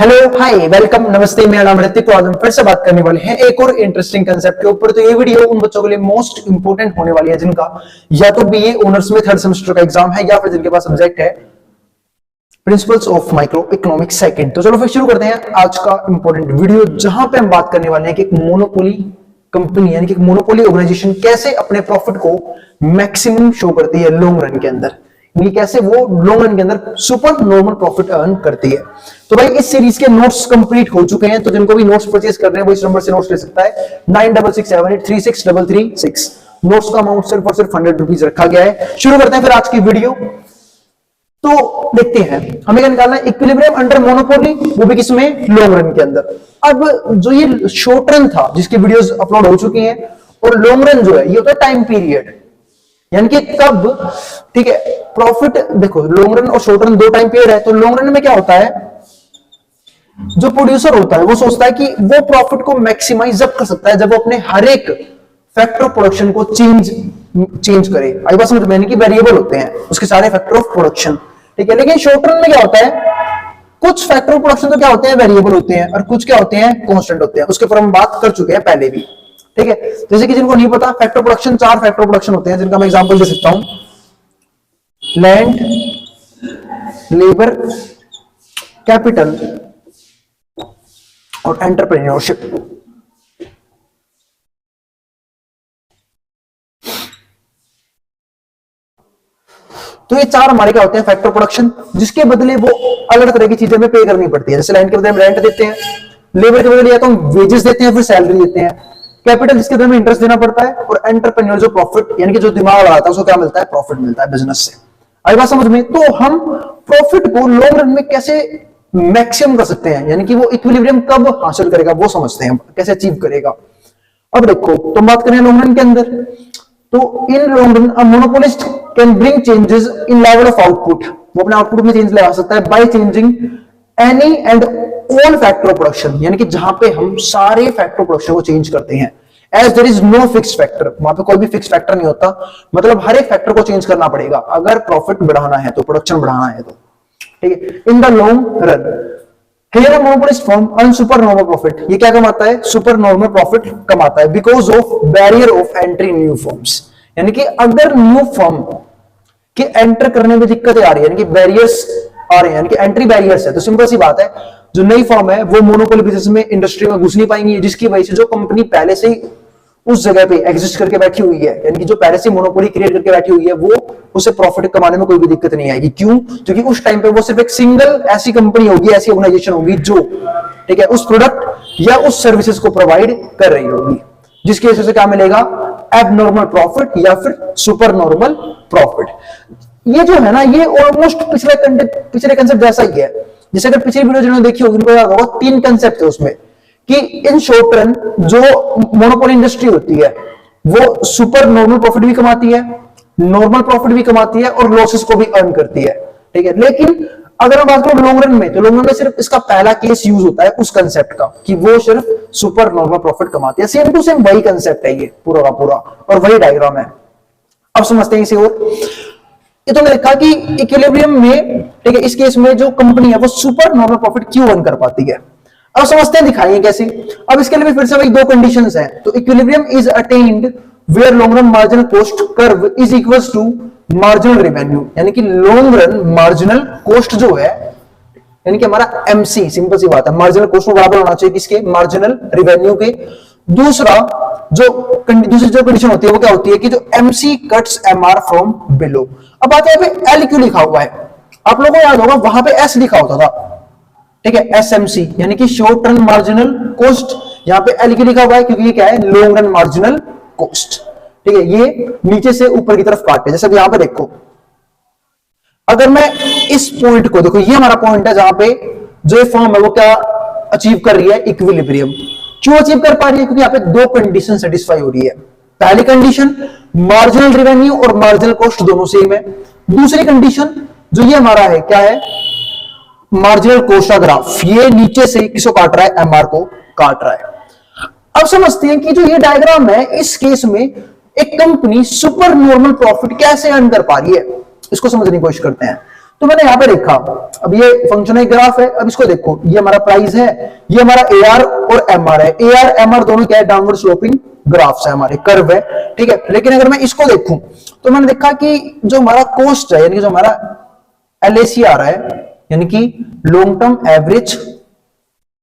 Hello hi welcome नमस्ते, मेरा नाम ऋतिक। तो आज हम फिर से बात करने वाले हैं एक और इंटरेस्टिंग कंसेप्ट के ऊपर। तो ये वीडियो उन बच्चों के लिए मोस्ट इंपोर्टेंट होने वाली है जिनका या तो बीए ऑनर्स में थर्ड सेमेस्टर का एग्जाम है या फिर जिनके पास सब्जेक्ट है principles of micro economics second. तो चलो फिर शुरू करते हैं आज का इंपॉर्टेंट वीडियो, जहां पे हम बात करने वाले हैं कि एक मोनोपोली कंपनी यानी कि मोनोपोली ऑर्गेनाइजेशन कैसे अपने प्रॉफिट को मैक्सिमम शो करती है लॉन्ग रन के अंदर, ये कैसे वो लॉन्ग रन के अंदर सुपर नॉर्मल प्रॉफिट अर्न करती है। तो भाई इस सीरीज के नोट्स कंप्लीट हो चुके हैं, तो जिनको भी नोट्स परचेज करने हैं वो इस नंबर से नोट्स ले सकता है 9667836333। नोट्स का अमाउंट सिर्फ और सिर्फ 100 रुपीज रखा गया है। शुरू करते हैं फिर आज की वीडियो। तो देखते हैं हमें क्या निकालना है, इक्विलिब्रियम अंडर मोनोपोली, वो भी किसमें, लॉन्ग रन के अंदर। अब जो ये शॉर्ट रन था जिसकी वीडियोस अपलोड हो चुकी हैं, और लॉन्ग रन जो है ये होता है टाइम पीरियड, यानी कि कब, ठीक है। प्रॉफिट देखो, लॉन्ग रन और शॉर्ट रन दो टाइम पीरियड है। तो लॉन्ग रन में क्या होता है, जो प्रोड्यूसर होता है वो सोचता है कि वो प्रॉफिट को मैक्सिमाइज जब कर सकता है जब वो अपने हर एक फैक्टर ऑफ प्रोडक्शन को चेंज करे। आई बात समझ में, यानी कि वेरिएबल होते हैं उसके सारे फैक्टर ऑफ प्रोडक्शन, ठीक है। लेकिन शॉर्ट रन में क्या होता है, कुछ फैक्टर ऑफ प्रोडक्शन तो क्या होते हैं, वेरिएबल होते हैं, और कुछ क्या होते हैं, कांस्टेंट होते हैं। उसके ऊपर हम बात कर चुके हैं पहले भी, ठीक है। जैसे कि जिनको नहीं पता, फैक्टर ऑफ प्रोडक्शन, चार फैक्टर ऑफ प्रोडक्शन होते हैं जिनका मैं एग्जांपल दे सकता हूं। लैंड, लेबर, कैपिटल और एंटरप्रेन्योरशिप। तो ये चार हमारे क्या होते हैं, फैक्टर प्रोडक्शन, जिसके बदले वो अलग तरह की चीजें हमें पे करनी पड़ती है। जैसे लैंड के बदले हम रेंट देते हैं, लेबर के बदले या तो हम वेजेस देते हैं, फिर सैलरी देते हैं, कैपिटल जिसके बदले में इंटरेस्ट देना पड़ता है, और एंटरप्रेन्योर जो प्रॉफिट यानी कि जो दिमाग लगाता है उसको क्या मिलता है, प्रॉफिट मिलता है बिजनेस से। आई बात समझ में। तो हम प्रॉफिट को लॉन्ग रन में कैसे मैक्सिमम कर सकते हैं, यानी कि वो इक्विलिब्रियम कब हासिल करेगा वो समझते हैं, कैसे अचीव करेगा। अब देखो, तो बात करें लॉन्ग रन के अंदर, तो in long run a monopolist can bring changes in level of output, वो अपने आउटपुट में चेंज लगा सकता है by changing any and all factor of production, यानी कि जहां पे हम सारे फैक्टर ऑफ प्रोडक्शन को चेंज करते हैं। As there is no fixed factor, वहां पे कोई भी फिक्स फैक्टर नहीं होता, मतलब हर एक फैक्टर को चेंज करना पड़ेगा अगर प्रॉफिट बढ़ाना है, तो प्रोडक्शन बढ़ाना है तो, ठीक है। In the long run here a monopolist firm earn super normal profit, ये क्या कमाता है, सुपर नॉर्मल प्रॉफिट कमाता है, because of barrier of entry new firms, यानी कि अगर न्यू फर्म के एंटर करने में दिक्कतें आ रही है, यानी कि बैरियर्स आ रहे हैं, यानी कि एंट्री बैरियर्स है, तो सिंपल सी बात है जो नई फर्म है वो मोनोपोली बिजनेस में, इंडस्ट्री में घुस नहीं पाएंगी, जिसकी वजह से जो कंपनी पहले से ही उस जगह पे एग्जिस्ट करके बैठी हुई है, यानी कि जो पहले से मोनोपोली क्रिएट करके बैठी हुई है, वो उसे प्रॉफिट कमाने में कोई भी दिक्कत नहीं आएगी। क्यों? क्योंकि उस टाइम पे वो सिर्फ एक सिंगल ऐसी कंपनी होगी, ऐसी ऑर्गेनाइजेशन होगी जो, ठीक है, उस प्रोडक्ट या उस सर्विसेज को प्रोवाइड कर रही होगी, जिसकी वजह से क्या मिलेगा, एबनॉर्मल प्रॉफिट या फिर सुपर नॉर्मल प्रॉफिट। ये जो है ना, ये ऑलमोस्ट पिछले कंसेप्ट जैसा ही है। जैसे अगर पिछली वीडियो जिन्होंने देखी होगी उनको याद होगा, तीन कंसेप्ट है उसमें, कि इन शॉर्ट रन जो मोनोपोली इंडस्ट्री होती है वो सुपर नॉर्मल प्रॉफिट भी कमाती है, नॉर्मल प्रॉफिट भी कमाती है, और लॉसेस को भी अर्न करती है, ठीक है। लेकिन अगर हम बात करें लॉन्ग रन में, तो लॉन्ग रन में सिर्फ इसका पहला केस यूज होता है उस कंसेप्ट का, कि वो सिर्फ सुपर नॉर्मल प्रॉफिट कमाती है। सेम टू सेम वही कंसेप्ट है ये पूरा का पूरा, और वही डायग्राम है। अब समझते हैं इसे। और ये तो मैंने लिखा कि इक्विलिब्रियम में, ठीक है, इस केस में जो कंपनी है वो सुपर नॉर्मल प्रॉफिट क्यों अर्न कर पाती है। अब समझते हैं, दिखाएंगे कैसे। अब इसके लिए भी फिर से वही दो कंडीशंस हैं। तो equilibrium is attained where long run marginal cost curve is equals to marginal revenue, यानी कि लॉन्ग रन मार्जिनल कॉस्ट जो है, यानी कि हमारा एमसी, सिंपल सी बात है, मार्जिनल कॉस्ट को बराबर होना चाहिए किसके, मार्जिनल रेवेन्यू के। दूसरी जो कंडीशन होती है वो क्या होती है, कि जो MC cuts MR from below. अब बात है, एल क्यों लिखा हुआ है, आप लोगों को याद होगा वहां पे एस लिखा होता था, ठीक है, एसएमसी, यानी कि शॉर्ट रन मार्जिनल कॉस्ट। यहां पे एल क्यों लिखा हुआ है, क्योंकि ये क्या है, लॉन्ग रन मार्जिनल कॉस्ट, ठीक है। ये नीचे से ऊपर की तरफ काटे, जैसे यहां पे देखो, अगर मैं इस पॉइंट को देखो, ये हमारा पॉइंट है जहां पे जो ये फर्म है वो क्या अचीव कर रही है, इक्विलिब्रियम। क्यों अचीव कर पा रही है, क्योंकि यहाँ पे दो कंडीशन सेटिस्फाई हो रही है। पहली कंडीशन, मार्जिनल रेवेन्यू और मार्जिनल कॉस्ट दोनों सेम है। दूसरी कंडीशन जो ये हमारा है, क्या है, मार्जिनल कॉस्ट का ग्राफ, ये नीचे से किसको काट रहा है, एमआर को काट रहा है। अब समझते हैं कि जो ये डायग्राम है, इस केस में एक कंपनी सुपर नॉर्मल प्रॉफिट कैसे अर्न कर पा रही है, इसको समझने की कोशिश करते हैं। तो मैंने यहां पे देखा, अब ये फंक्शनल ग्राफ है, अब इसको देखो, ये हमारा प्राइस है, ये हमारा एआर और एमआर है, एआर एमआर दोनों क्या है, डाउनवर्ड स्लोपिंग ग्राफ्स है, हमारे कर्व है, ठीक है। लेकिन अगर मैं इसको देखूं तो मैंने देखा कि जो हमारा कॉस्ट है, यानी कि जो हमारा एलएसी आ रहा है, यानी कि लॉन्ग टर्म एवरेज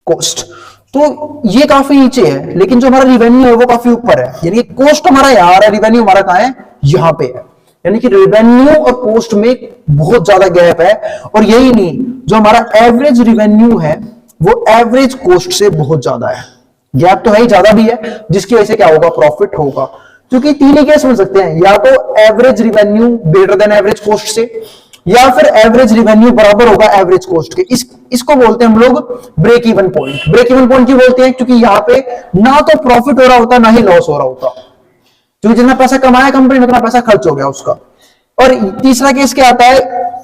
कॉस्ट, तो ये काफी नीचे है, लेकिन जो हमारा रिवेन्यू है वो काफी ऊपर है, यानी कि कॉस्ट हमारा यहां आ रहा है, रिवेन्यू हमारा कहां है, यहां पे है, यानी कि रेवेन्यू और कॉस्ट में बहुत ज्यादा गैप है। और यही नहीं, जो हमारा एवरेज रिवेन्यू है वो एवरेज कॉस्ट से बहुत ज्यादा है, गैप तो है ही, ज्यादा भी है, जिसकी वजह से क्या होगा, प्रॉफिट होगा। क्योंकि तीन ही केस मिल सकते हैं, या तो average revenue greater than average cost से, या फिर एवरेज रिवेन्यू बराबर होगा एवरेज कॉस्ट के। इसको बोलते हैं हम लोग break even point. Break even point क्यों बोलते हैं, क्योंकि यहां पे ना तो प्रॉफिट हो रहा होता ना ही लॉस हो रहा होता, क्योंकि जितना पैसा कमाया कंपनी में उतना पैसा खर्च हो गया उसका। और तीसरा केस क्या आता है,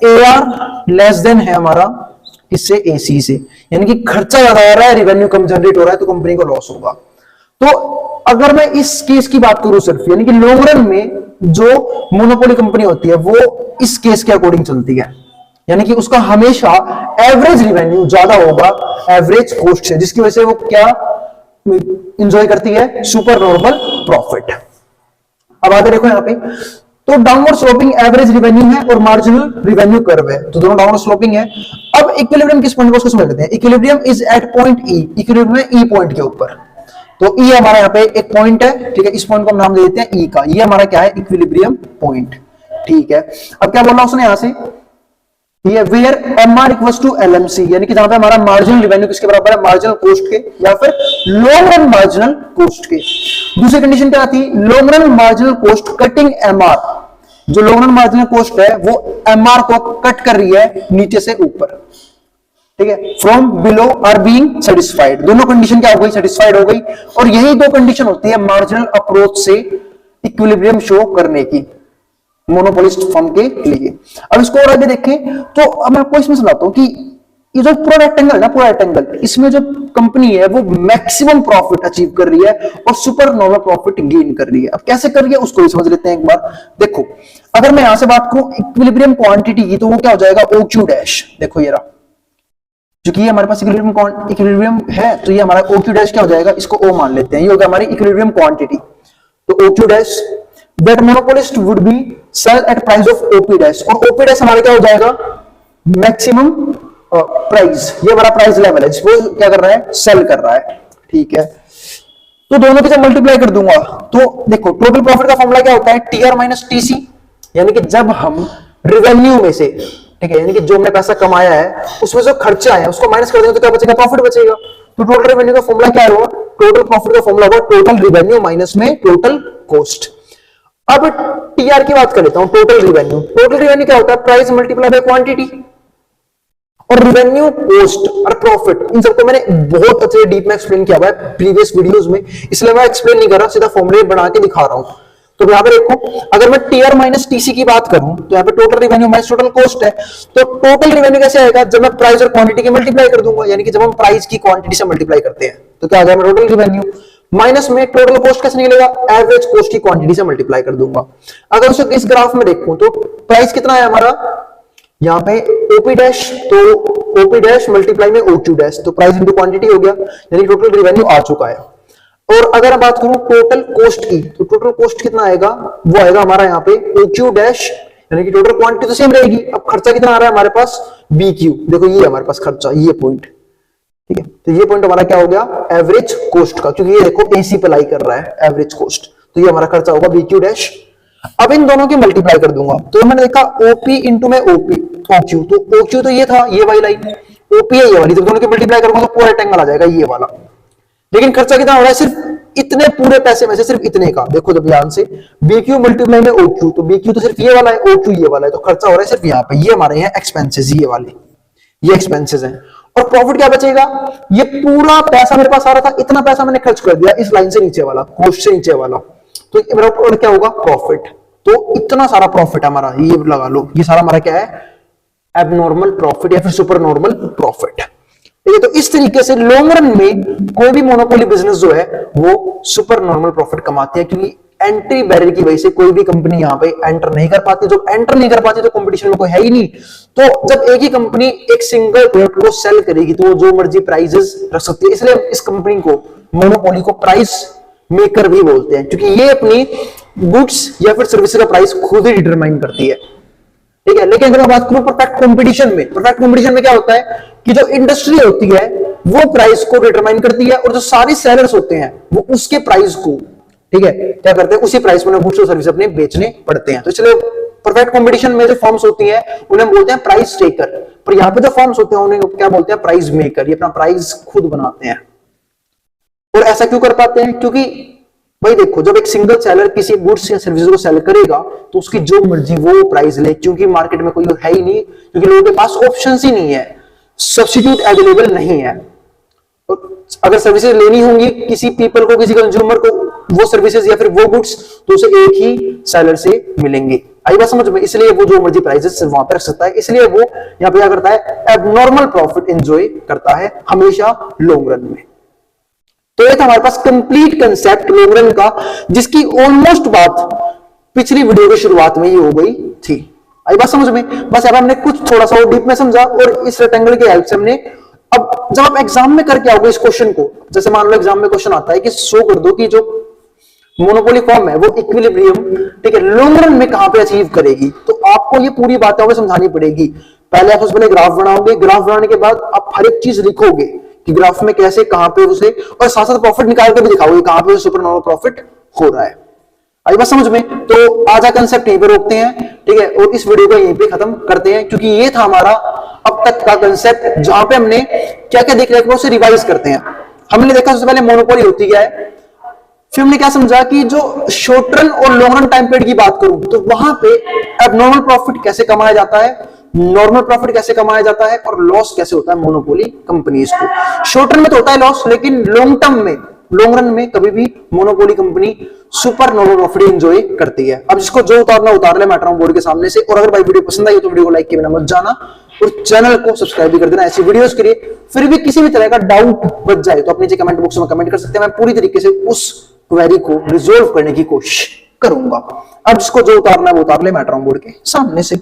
एआर लेस देन है हमारा इससे एसी से, यानी कि खर्चा ज्यादा आ रहा है, रिवेन्यू कम जनरेट हो रहा है, तो कंपनी को लॉस होगा। तो अगर मैं इस केस की बात करूं सिर्फ, यानी कि लॉन्ग रन में जो मोनोपोली कंपनी होती है वो इस केस के अकॉर्डिंग चलती है, यानी कि उसका हमेशा एवरेज रिवेन्यू ज्यादा होगा एवरेज कॉस्ट से, जिसकी वजह से वो क्या इंजॉय करती है, सुपर नॉर्मल प्रॉफिट। अब आगे देखो यहां पे, तो डाउनवर्ड स्लोपिंग एवरेज रिवेन्यू है और मार्जिनल रिवेन्यू कर्व है, तो दोनों डाउनवर्ड स्लोपिंग है। अब इक्विलिब्रियम किस पॉइंट पर, उसको समझ लेते हैं। Equilibrium is at point E, equilibrium है ई पॉइंट के ऊपर, तो ई हमारा यहाँ पे एक पॉइंट है, ठीक है, इस पॉइंट को हम नाम दे देते हैं ई का, ये हमारा क्या है, इक्विलिब्रियम पॉइंट, ठीक है। अब क्या बोला उसने यहां से, ये where MR equals to LMC, यानी कि जहां पे हमारा मार्जिनल रिवेन्यू किसके बराबर है, मार्जिनल कॉस्ट के, या फिर लॉन्ग रन मार्जिनल कॉस्ट के। दूसरी कंडीशन क्या थी, long run marginal cost cutting MR, जो लॉन्ग रन मार्जिनल कॉस्ट है वो एमआर को कट कर रही है नीचे से ऊपर, ठीक है, from below are being satisfied. दोनों कंडीशन क्या हो गई, सेटिस्फाइड हो गई। और यही दो कंडीशन होती है मार्जिनल अप्रोच से इक्विलिब्रियम शो करने की मोनोपोलिस्ट फर्म के लिए। अब इसको और आगे देखें तो अब मैं आपको इसमें समझाता हूं कि ये जो पूरा रेक्टेंगल ना, पूरा रेक्टेंगल, इसमें जो कंपनी है वो मैक्सिमम प्रॉफिट अचीव कर रही है और सुपर नॉर्मल प्रॉफिट गेन कर रही है। अब कैसे कर रही है उसको भी समझ लेते हैं एक बार। देखो, अगर मैं यहां से बात करूं इक्विलिब्रियम क्वांटिटी की, तो वो क्या हो जाएगा, OQ डैश। देखो ये रहा, क्योंकि ये हमारे पास इक्विलिब्रियम है, तो ये हमारा OQ डैश क्या हो जाएगा, इसको O मान लेते हैं, ये होगा हमारी इक्विलिब्रियम क्वांटिटी। तो OQ dash that monopolist would be sell at price of OP dash, और OP dash हमारे क्या हो जाएगा, मैक्सिमम प्राइस, ये हमारा प्राइस लेवल है जिसको क्या कर रहा है, सेल कर रहा है, ठीक है। तो दोनों की जब मल्टीप्लाई कर दूंगा तो देखो टोटल प्रॉफिट का फॉर्मूला क्या होता है, TR माइनस TC, यानी कि जब हम रिवेन्यू में से, ठीक है, यानी कि जो हमने पैसा कमाया है उसमें जो खर्चा है उसको माइनस कर देंगे तो क्या बचेगा, प्रॉफिट बचेगा। तो टोटल रेवेन्यू का फॉर्मूला क्या होगा, टोटल प्रॉफिट का फॉर्मूला होगा टोटल रिवेन्यू माइनस में टोटल कॉस्ट। अब टीआर की बात कर लेता हूं, टोटल रिवेन्यू। टोटल रिवेन्यू क्या होता है, प्राइस मल्टीप्लाई बाय क्वांटिटी। और रिवेन्यू, कॉस्ट और प्रॉफिट, इन सबको मैंने बहुत अच्छे डीप में एक्सप्लेन किया हुआ है प्रीवियस वीडियोस में, इसलिए मैं एक्सप्लेन नहीं कर रहा, सीधा फॉर्मूले बना के दिखा रहा हूं। तो यहां पे देखो, अगर मैं टीआर माइनस टीसी की बात करूं तो यहां पे total revenue minus total cost है। तो टोटल रिवेन्यू कैसे आएगा, जब मैं प्राइस और क्वांटिटी की मल्टीप्लाई कर दूंगा, यानी कि जब हम प्राइस की क्वांटिटी से मल्टीप्लाई करते हैं तो क्या आ जाएगा टोटल रिवेन्यू, माइनस में टोटल कॉस्ट कैसे निकलेगा, एवरेज कॉस्ट की क्वांटिटी से मल्टीप्लाई कर दूंगा। अगर उसे इस ग्राफ में देखूं तो प्राइस कितना है हमारा, यहाँ पे ओपी डैश, तो ओपी डैश मल्टीप्लाई में OQ डैश, तो प्राइस इंटू क्वांटिटी हो गया, यानी टोटल रिवेन्यू आ चुका है। और अगर मैं बात करूं टोटल कॉस्ट की, तो टोटल कॉस्ट कितना आएगा, वो आएगा हमारा यहाँ पे OQ डैश, यानी कि टोटल क्वांटिटी तो सेम रहेगी। अब खर्चा कितना आ रहा है हमारे पास, BQ, देखो ये हमारे पास खर्चा, ये पॉइंट, ठीक है, तो ये पॉइंट हमारा क्या हो गया, एवरेज कॉस्ट का, क्योंकि ये देखो AC पे लाई कर रहा है एवरेज कॉस्ट, तो ये हमारा खर्चा होगा BQ डैश। अब इन दोनों की मल्टीप्लाई कर दूंगा तो मैंने देखा OP इंटू में OQ, तो OQ तो ये था, ये वाली लाइन, OP है ये वाली, जब दोनों की मल्टीप्लाई करूंगा तो पूरा रेक्टेंगल आ जाएगा ये वाला। लेकिन खर्चा कितना हो रहा है, सिर्फ इतने पूरे पैसे में से सिर्फ इतने का। देखो जब ध्यान से, BQ मल्टीप्लाई में OQ, तो BQ तो सिर्फ ये वाला है, OQ ये वाला है, तो खर्चा हो रहा है सिर्फ यहाँ पे, ये हमारे हैं एक्सपेंसेस, ये वाले ये एक्सपेंसेस हैं। और प्रॉफिट क्या बचेगा, ये पूरा पैसा मेरे पास आ रहा था, इतना पैसा मैंने खर्च कर दिया इस लाइन से नीचे वाला, कॉस्ट से नीचे वाला, तो मेरा और क्या होगा, प्रॉफिट। तो इतना सारा प्रॉफिट हमारा, ये लगा लो, ये सारा हमारा क्या है, एबनॉर्मल प्रॉफिट या फिर सुपर नॉर्मल प्रॉफिट। ठीक है, तो इस तरीके से लॉन्ग रन में कोई भी मोनोपोली बिजनेस जो है वो सुपर नॉर्मल प्रॉफिट कमाते हैं, क्योंकि एंट्री बैरियर की वजह से कोई भी कंपनी यहाँ पे एंटर नहीं कर पाती। जब एंटर नहीं कर पाती तो कंपटीशन में कोई है ही नहीं। तो जब एक ही कंपनी एक सिंगल प्रोडक्ट को सेल करेगी तो वो जो मर्जी प्राइजेस रख सकती है। इसलिए इस कंपनी को, मोनोपोली को, प्राइस मेकर भी बोलते हैं, क्योंकि ये अपनी गुड्स या फिर सर्विस का प्राइस खुद ही डिटरमाइन करती है। ठीक है, लेकिन अगर मैं बात करूं परफेक्ट कंपटीशन में, परफेक्ट कंपटीशन में क्या होता है कि जो इंडस्ट्री होती है वो प्राइस को डिटरमाइन करती है और जो सारे सेलर्स होते हैं वो उसके प्राइस को, ठीक है, क्या करते हैं, उसी प्राइस में गुड्स और सर्विस अपने बेचने पड़ते हैं। तो इसलिए परफेक्ट कंपटीशन में जो फर्म्स होती हैं उन्हें बोलते हैं प्राइस टेकर, पर यहां पे जो फर्म्स होते हैं उन्हें क्या बोलते हैं, प्राइस मेकर। ये अपना प्राइस खुद बनाते हैं। और ऐसा क्यों कर पाते हैं, क्योंकि भाई देखो, जब एक सिंगल सेलर किसी गुड्स या सर्विस को सेल करेगा तो उसकी जो मर्जी वो प्राइस ले, क्योंकि मार्केट में कोई है ही नहीं, क्योंकि लोगों के पास ऑप्शंस ही नहीं है, सब्स्टिट्यूट अवेलेबल नहीं है। अगर सर्विसेज लेनी होंगी किसी पीपल को, किसी कंज्यूमर को, वो सर्विसेज या फिर वो गुड्स, तो उसे एक ही सेलर से मिलेंगे। आई बात समझ में? इसलिए वो जो मर्जी प्राइसेस वहां पर रख सकता है। इसलिए वो यहां पे क्या करता है, एबनॉर्मल प्रॉफिट एंजॉय करता है हमेशा लॉन्ग रन में। तो ये था हमारे पास कंप्लीट कंसेप्ट लॉन्ग रन का, जिसकी ऑलमोस्ट बात पिछली वीडियो की शुरुआत में ही हो गई थी। आई बात समझ में? बस अब हमने कुछ थोड़ा सा और डीप में समझा और इस रेक्टेंगल की हेल्प से हमने, अब जब आप एग्जाम में करके आओगे इस क्वेश्चन को, जैसे मान लो एग्जाम में क्वेश्चन आता है कि शो कर दो कि जो मोनोपोली फॉर्म है वो इक्विलिब्रियम, ठीक है, लॉन्ग रन में कहां पे अचीव करेगी, तो आपको ये पूरी बातें हमें समझानी पड़ेगी। पहले आप उसमें ग्राफ बनाओगे, ग्राफ बनाने के बाद आप हर एक चीज लिखोगे कि ग्राफ में कैसे, कहां पे उसे, और साथ साथ प्रॉफिट निकाल के भी दिखाओगे कहां पे सुपर नॉर्मल प्रॉफिट हो रहा है। आई बात समझ में? तो आज का कंसेप्ट यहीं पे रोकते हैं, ठीक है, और इस वीडियो को यहीं पे खत्म करते हैं, क्योंकि ये था हमारा अब तक का कंसेप्ट, जहां पे हमने क्या क्या देख लिया उसे रिवाइज करते हैं। हमने देखा सबसे पहले मोनोपोली होती क्या है, फिर हमने क्या समझा कि जो शॉर्ट रन और लॉन्ग रन टाइम पीरियड की बात करूं तो वहां पे एबनॉर्मल प्रॉफिट कैसे कमाया जाता है, नॉर्मल प्रॉफिट कैसे कमाया जाता है, और लॉस कैसे होता है मोनोपोली कंपनीज को। शॉर्ट रन में तो होता है लॉस, लेकिन लॉन्ग टर्म में, लॉन्ग रन में कभी भी monopoly company super normal profit enjoy करती है। अब जिसको जो उतारना उतार ले, मैं हूं बोर्ड के सामने से। और अगर भाई वीडियो पसंद आई तो वीडियो को लाइक किए बिना मत जाना और चैनल को सब्सक्राइब भी कर देना ऐसी वीडियोस के लिए। फिर भी किसी भी तरह का डाउट बच जाए तो अपने कमेंट बॉक्स में कमेंट कर सकते हैं, मैं पूरी तरीके से उस क्वेरी को रिजोल्व करने की कोशिश करूंगा। अब जिसको जो उतारना है वो उतार ले, मैं हूं बोर्ड के सामने से।